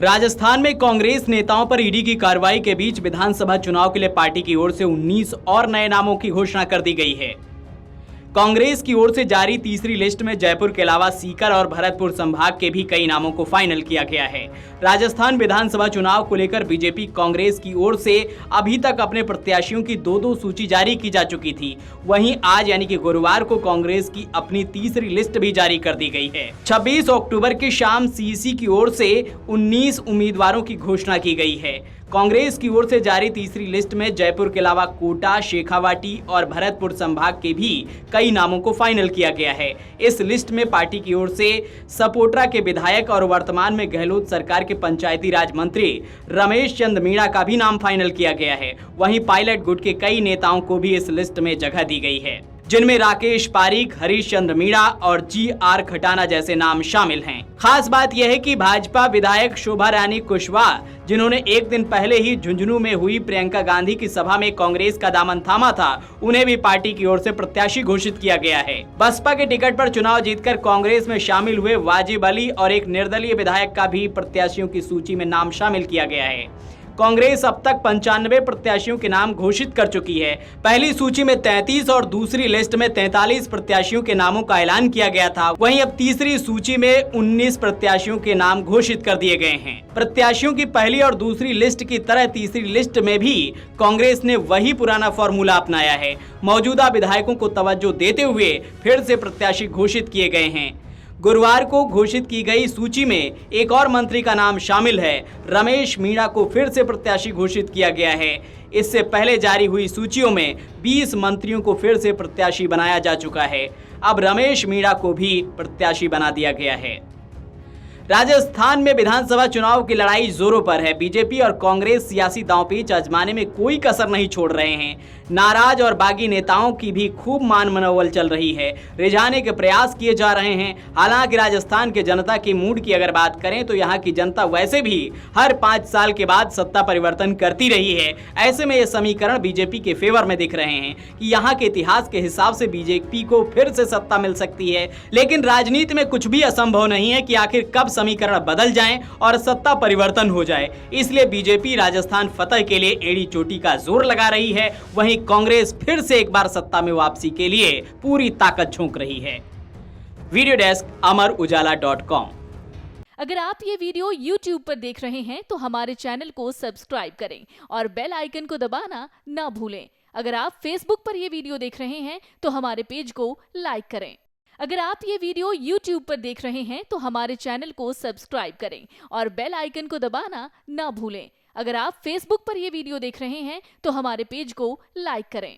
राजस्थान में कांग्रेस नेताओं पर ईडी की कार्रवाई के बीच विधानसभा चुनाव के लिए पार्टी की ओर से 19 और नए नामों की घोषणा कर दी गई है। कांग्रेस की ओर से जारी तीसरी लिस्ट में जयपुर के अलावा सीकर और भरतपुर संभाग के भी कई नामों को फाइनल किया गया है। राजस्थान विधानसभा चुनाव को लेकर बीजेपी कांग्रेस की ओर से अभी तक अपने प्रत्याशियों की दो सूची जारी की जा चुकी थी। वहीं आज यानी कि गुरुवार को कांग्रेस की अपनी तीसरी लिस्ट भी जारी कर दी गई है। 26 अक्टूबर की शाम सीईसी की ओर से 19 उम्मीदवारों की घोषणा की गई है। कांग्रेस की ओर से जारी तीसरी लिस्ट में जयपुर के अलावा कोटा, शेखावाटी और भरतपुर संभाग के भी कई नामों को फाइनल किया गया है। इस लिस्ट में पार्टी की ओर से सपोटरा के विधायक और वर्तमान में गहलोत सरकार के पंचायती राज मंत्री रमेश चंद मीणा का भी नाम फाइनल किया गया है। वहीं पायलट गुट के कई नेताओं को भी इस लिस्ट में जगह दी गई है, जिनमें राकेश पारीक, हरीश चंद्र मीणा और GR खटाना जैसे नाम शामिल हैं। खास बात यह है कि भाजपा विधायक शोभा रानी कुशवाहा, जिन्होंने एक दिन पहले ही झुंझुनू में हुई प्रियंका गांधी की सभा में कांग्रेस का दामन थामा था, उन्हें भी पार्टी की ओर से प्रत्याशी घोषित किया गया है। बसपा के टिकट पर चुनाव जीतकर कांग्रेस में शामिल हुए वाजिब अली और एक निर्दलीय विधायक का भी प्रत्याशियों की सूची में नाम शामिल किया गया है। कांग्रेस अब तक 95 प्रत्याशियों के नाम घोषित कर चुकी है। पहली सूची में 33 और दूसरी लिस्ट में 43 प्रत्याशियों के नामों का ऐलान किया गया था। वहीं अब तीसरी सूची में 19 प्रत्याशियों के नाम घोषित कर दिए गए हैं। प्रत्याशियों की पहली और दूसरी लिस्ट की तरह तीसरी लिस्ट में भी कांग्रेस ने वही पुराना फॉर्मूला अपनाया है। मौजूदा विधायकों को तवज्जो देते हुए फिर से प्रत्याशी घोषित किए गए हैं। गुरुवार को घोषित की गई सूची में एक और मंत्री का नाम शामिल है। रमेश मीणा को फिर से प्रत्याशी घोषित किया गया है। इससे पहले जारी हुई सूचियों में 20 मंत्रियों को फिर से प्रत्याशी बनाया जा चुका है। अब रमेश मीणा को भी प्रत्याशी बना दिया गया है। राजस्थान में विधानसभा चुनाव की लड़ाई जोरों पर है। बीजेपी और कांग्रेस सियासी दांवपेच आजमाने में कोई कसर नहीं छोड़ रहे हैं। नाराज और बागी नेताओं की भी खूब मान मनोबल चल रही है, रिझाने के प्रयास किए जा रहे हैं। हालांकि राजस्थान के जनता की मूड की अगर बात करें तो यहाँ की जनता वैसे भी हर 5 साल के बाद सत्ता परिवर्तन करती रही है। ऐसे में ये समीकरण बीजेपी के फेवर में दिख रहे हैं कि यहाँ के इतिहास के हिसाब से बीजेपी को फिर से सत्ता मिल सकती है। लेकिन राजनीति में कुछ भी असंभव नहीं है कि आखिर कब समीकरण बदल जाएं और सत्ता परिवर्तन हो जाए। इसलिए बीजेपी राजस्थान फतह के लिए एड़ी चोटी का जोर लगा रही है। वहीं कांग्रेस फिर से एक बार सत्ता में वापसी के लिए पूरी ताकत झोंक रही है। वीडियो डेस्क अमरउजाला.com। अगर आप ये वीडियो YouTube पर देख रहे हैं तो हमारे चैनल को सब्सक्राइब करें और बेल आइकन को दबाना ना भूलें। अगर आप Facebook पर ये वीडियो देख रहे हैं तो हमारे पेज को लाइक करें। अगर आप ये वीडियो YouTube पर देख रहे हैं तो हमारे चैनल को सब्सक्राइब करें और बेल आइकन को दबाना ना भूलें। अगर आप Facebook पर ये वीडियो देख रहे हैं तो हमारे पेज को लाइक करें।